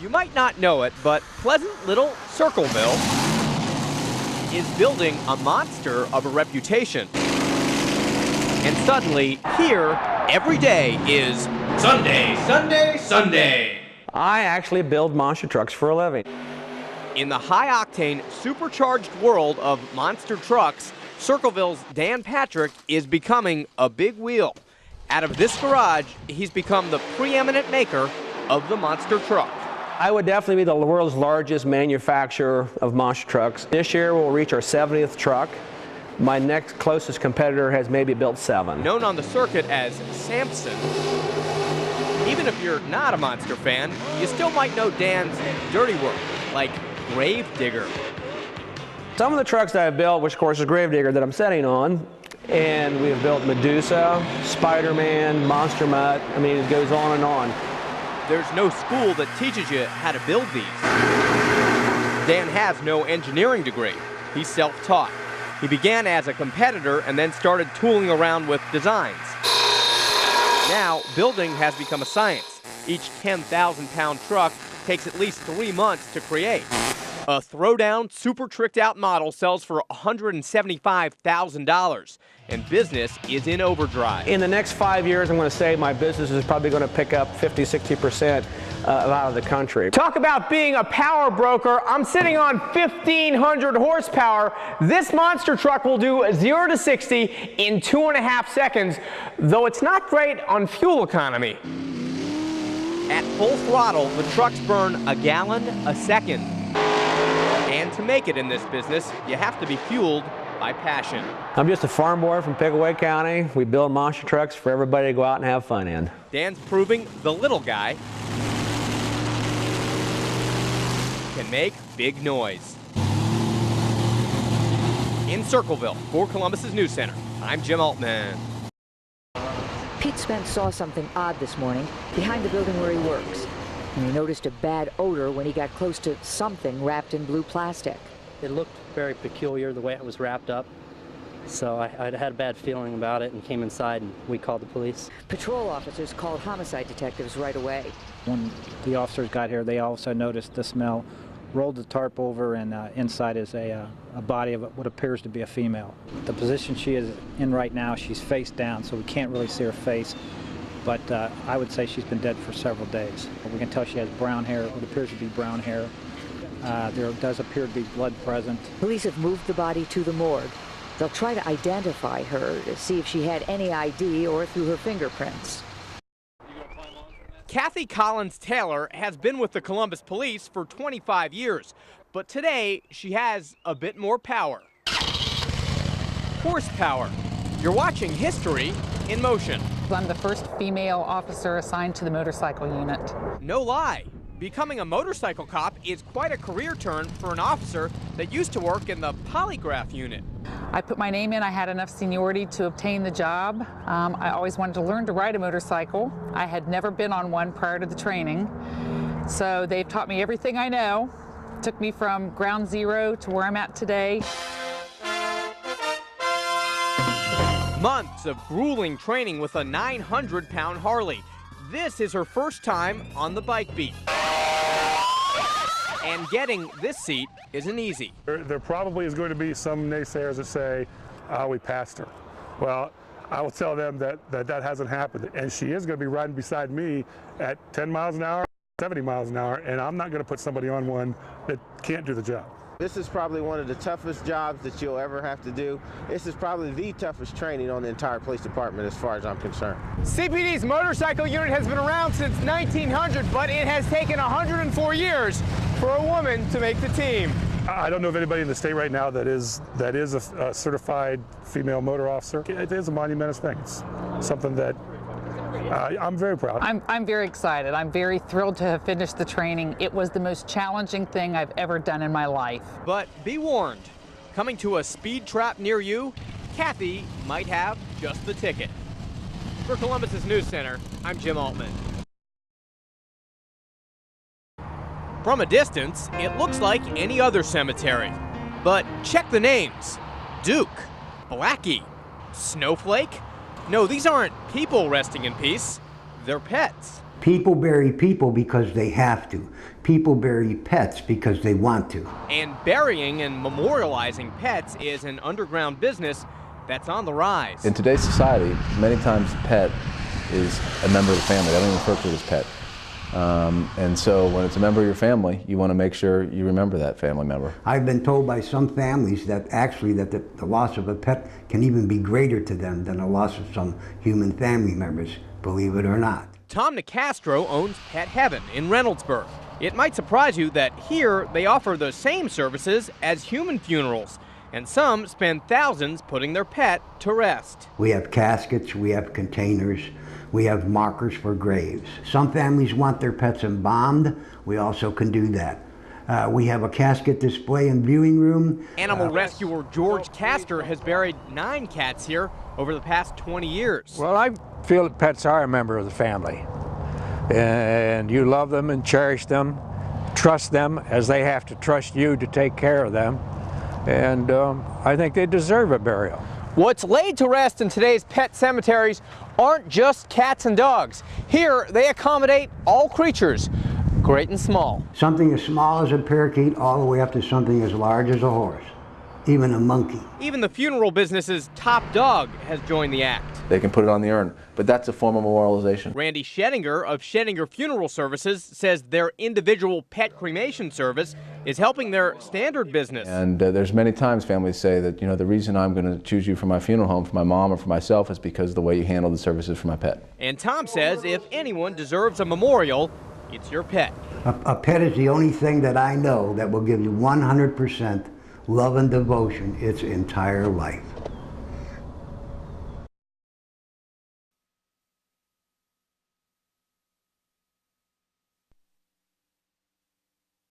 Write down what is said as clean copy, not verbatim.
You might not know it, but pleasant little Circleville is building a monster of a reputation. And suddenly, here, every day is Sunday, Sunday, Sunday. I actually build monster trucks for a living. In the high-octane, supercharged world of monster trucks, Circleville's Dan Patrick is becoming a big wheel. Out of this garage, he's become the preeminent maker of the monster truck. I would definitely be the world's largest manufacturer of monster trucks. This year we'll reach our 70th truck. My next closest competitor has maybe built 7. Known on the circuit as Samson, even if you're not a monster fan, you still might know Dan's dirty work, like Grave Digger. Some of the trucks that I've built, which of course is Grave Digger that I'm sitting on, and we have built Medusa, Spider-Man, Monster Mutt. I mean, it goes on and on. There's no school that teaches you how to build these. Dan has no engineering degree. He's self-taught. He began as a competitor and then started tooling around with designs. Now, building has become a science. Each 10,000-pound truck takes at least 3 months to create. A throwdown, super tricked-out model sells for $175,000, and business is in overdrive. In the next 5 years, I'm going to say my business is probably going to pick up 50–60% out of the country. Talk about being a power broker. I'm sitting on 1,500 horsepower. This monster truck will do 0 to 60 in 2.5 seconds, though it's not great on fuel economy. At full throttle, the trucks burn a gallon a second. And to make it in this business, you have to be fueled by passion. I'm just a farm boy from Pickaway County. We build monster trucks for everybody to go out and have fun in. Dan's proving the little guy can make big noise. In Circleville, for Columbus's News Center, I'm Jim Altman. Pete Spence saw something odd this morning behind the building where he works. And he noticed a bad odor when he got close to something wrapped in blue plastic. It looked very peculiar the way it was wrapped up. So I had a bad feeling about it and came inside and we called the police. Patrol officers called homicide detectives right away. When the officers got here, they also noticed the smell, rolled the tarp over, and inside is a body of what appears to be a female. The position she is in right now, she's face down, so we can't really see her face. But I would say she's been dead for several days. We can tell she has brown hair, what appears to be brown hair. There does appear to be blood present. Police have moved the body to the morgue. They'll try to identify her to see if she had any ID or through her fingerprints. Kathy Collins Taylor has been with the Columbus Police for 25 years, but today she has a bit more power. Horsepower. You're watching history in motion. I'm the first female officer assigned to the motorcycle unit. No lie. Becoming a motorcycle cop is quite a career turn for an officer that used to work in the polygraph unit. I put my name in. I had enough seniority to obtain the job. I always wanted to learn to ride a motorcycle. I had never been on one prior to the training. So they've taught me everything I know. Took me from ground zero to where I'm at today. Months of grueling training with a 900-pound Harley. This is her first time on the bike beat. And getting this seat isn't easy. There probably is going to be some naysayers that say, we passed her. Well, I will tell them that hasn't happened. And she is going to be riding beside me at 10 miles an hour, 70 miles an hour, and I'm not going to put somebody on one that can't do the job. This is probably one of the toughest jobs that you'll ever have to do. This is probably the toughest training on the entire police department as far as I'm concerned. CPD's motorcycle unit has been around since 1900, but it has taken 104 years for a woman to make the team. I don't know of anybody in the state right now that is a certified female motor officer. It is a monumentous thing. It's something that I'm very proud. I'm very excited. I'm very thrilled to have finished the training. It was the most challenging thing I've ever done in my life. But be warned, coming to a speed trap near you, Kathy might have just the ticket. For Columbus's News Center, I'm Jim Altman. From a distance, it looks like any other cemetery. But check the names. Duke, Blackie, Snowflake. No, these aren't people resting in peace. They're pets. People bury people because they have to. People bury pets because they want to. And burying and memorializing pets is an underground business that's on the rise. In today's society, many times the pet is a member of the family. I don't even refer to it as pet. And so when it's a member of your family, you want to make sure you remember that family member. I've been told by some families that actually that the loss of a pet can even be greater to them than the loss of some human family members, believe it or not. Tom Nicastro owns Pet Heaven in Reynoldsburg. It might surprise you that here they offer the same services as human funerals, and some spend thousands putting their pet to rest. We have caskets, we have containers, we have markers for graves. Some families want their pets embalmed. We also can do that. We have a casket display and viewing room. Animal rescuer George Castor has buried 9 cats here over the past 20 years. Well, I feel that pets are a member of the family. And you love them and cherish them, trust them as they have to trust you to take care of them. And I think they deserve a burial. What's laid to rest in today's pet cemeteries aren't just cats and dogs. Here, they accommodate all creatures, great and small. Something as small as a parakeet all the way up to something as large as a horse, even a monkey. Even the funeral business's top dog has joined the act. They can put it on the urn, but that's a form of memorialization. Randy Schettinger of Schettinger Funeral Services says their individual pet cremation service is helping their standard business. And there's many times families say that, you know, the reason I'm going to choose you for my funeral home, for my mom or for myself, is because of the way you handle the services for my pet. And Tom says if anyone deserves a memorial, it's your pet. A pet is the only thing that I know that will give you 100% love and devotion its entire life.